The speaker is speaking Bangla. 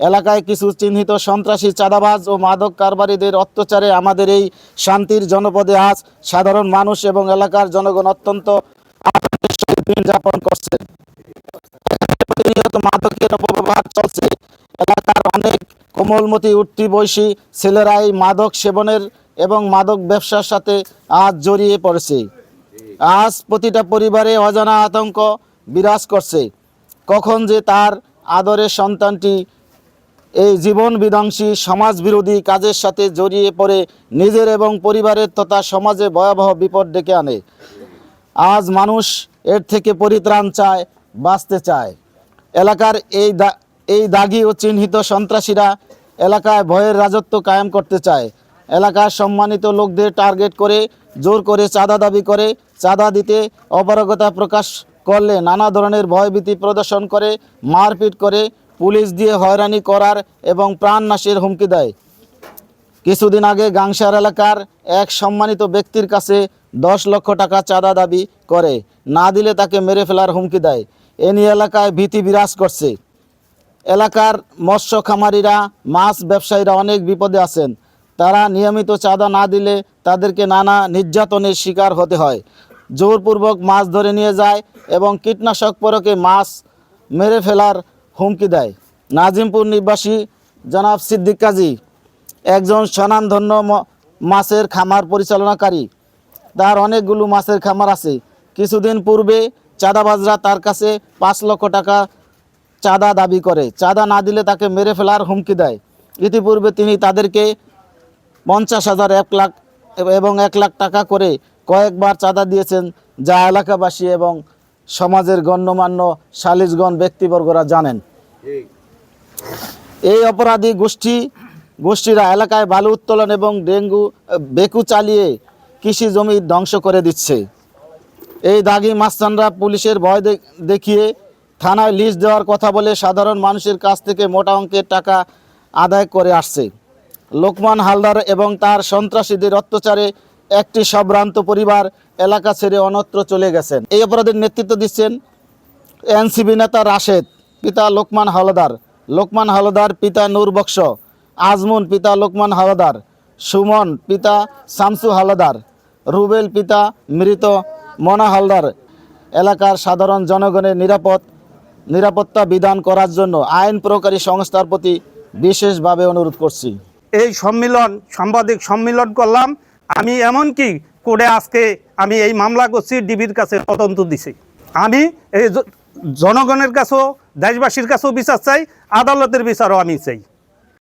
এলাকায় কিছু চিহ্নিত সন্ত্রাসী, চাঁদাবাজ ও মাদক কারবারিদের অত্যাচারে আমাদের এই শান্তির জনপদে আজ সাধারণ মানুষ এবং এলাকার জনগণ অত্যন্ত আতঙ্কের সহিত দিন যাপন করছেন। প্রতিনিয়ত মাদকের অপব্যবহার চলছে। এলাকার অনেক কোমলমতি উঠতি বয়সী ছেলেরাই মাদক সেবনের এবং মাদক ব্যবসার সাথে আজ জড়িয়ে পড়েছে। আজ প্রতিটা পরিবারে অজানা আতঙ্ক বিরাজ করছে। কখন যে তার আদরের সন্তানটি এই জীবন বিধ্বংসী সমাজ বিরোধী কাজের সাথে জড়িয়ে পড়ে নিজের এবং পরিবারের তথা সমাজে ভয়াবহ বিপদ ডেকে আনে। আজ মানুষ এর থেকে পরিত্রাণ চায়, বাঁচতে চায়। এলাকার এই দাগী ও চিহ্নিত সন্ত্রাসীরা এলাকায় ভয়ের রাজত্ব কায়েম করতে চায়। এলাকার সম্মানিত লোকদের টার্গেট করে জোর করে চাঁদা দাবি করে, চাঁদা দিতে অপারগতা প্রকাশ করলে নানা ধরনের ভয়ভীতি প্রদর্শন করে, মারপিট করে, পুলিশ দিয়ে হয়রানি করার এবং প্রাণনাশের হুমকি দেয়। কিছুদিন আগে গাংসার এলাকার এক সম্মানিত ব্যক্তির কাছে 10 লক্ষ টাকা চাঁদা দাবি করে, না দিলে তাকে মেরে ফেলার হুমকি দেয়। এ নিয়ে এলাকায় ভীতি বিরাজ করছে। এলাকার মৎস্য খামারিরা, মাছ ব্যবসায়ীরা অনেক বিপদে আছেন। তারা নিয়মিত চাঁদা না দিলে তাদেরকে নানা নির্যাতনের শিকার হতে হয়। জোরপূর্বক মাছ ধরে নিয়ে যায় এবং কীটনাশক প্রয়োগে মাছ মেরে ফেলার হুমকি দেয়। নাজিমপুর নিবাসী জনাব সিদ্দিক কাজী একজন স্বনামধন্য মাছের খামার পরিচালনাকারী। তার অনেকগুলো মাছের খামার আছে। কিছুদিন পূর্বে চাঁদাবাজরা তার কাছে 5 লক্ষ টাকা চাঁদা দাবি করে। চাঁদা না দিলে তাকে মেরে ফেলার হুমকি দেয়। ইতিপূর্বে তিনি তাদেরকে 50,000, 1 লাখ এবং 1 লাখ টাকা করে কয়েকবার চাঁদা দিয়েছেন, যা এলাকাবাসী এবং সমাজের গণ্যমান্য সালিসগণ ব্যক্তিবর্গরা জানেন। এই অপরাধী গোষ্ঠীরা এলাকায় বালু উত্তোলন এবং বেকু চালিয়ে কৃষি জমি ধ্বংস করে দিচ্ছে। এই দাগী মাস্তানরা পুলিশের ভয় দেখিয়ে থানায় লিস্ট দেওয়ার কথা বলে সাধারণ মানুষের কাছ থেকে মোটা অঙ্কের টাকা আদায় করে আসছে। লোকমান হালদার এবং তার সন্ত্রাসীদের অত্যাচারে একটি সম্ভ্রান্ত পরিবার এলাকা ছেড়ে অন্যত্র চলে গেছেন। এই অপরাধের নেতৃত্ব দিচ্ছেন এনসিপি নেতা রাশেদ, পিতা লোকমান হালদার, লোকমান হালদার পিতা নূর বক্স, আজমুন পিতা লোকমান হালদার, সুমন পিতা শামসু হালদার, রুবেল পিতা মৃত মনা হালদার। এলাকার সাধারণ জনগণের নিরাপত্তা বিধান করার জন্য আইন প্রয়োগকারী সংস্থার প্রতি বিশেষভাবে অনুরোধ করছি। এই সাংবাদিক সম্মেলন করলাম। আমি এমনকি কোর্টে আজকে আমি এই মামলা করছি, ডিবির কাছে তদন্ত দিছি। আমি এই জনগণের কাছেও, দেশবাসীর কাছেও বিচার চাই, আদালতের বিচারও আমি চাই।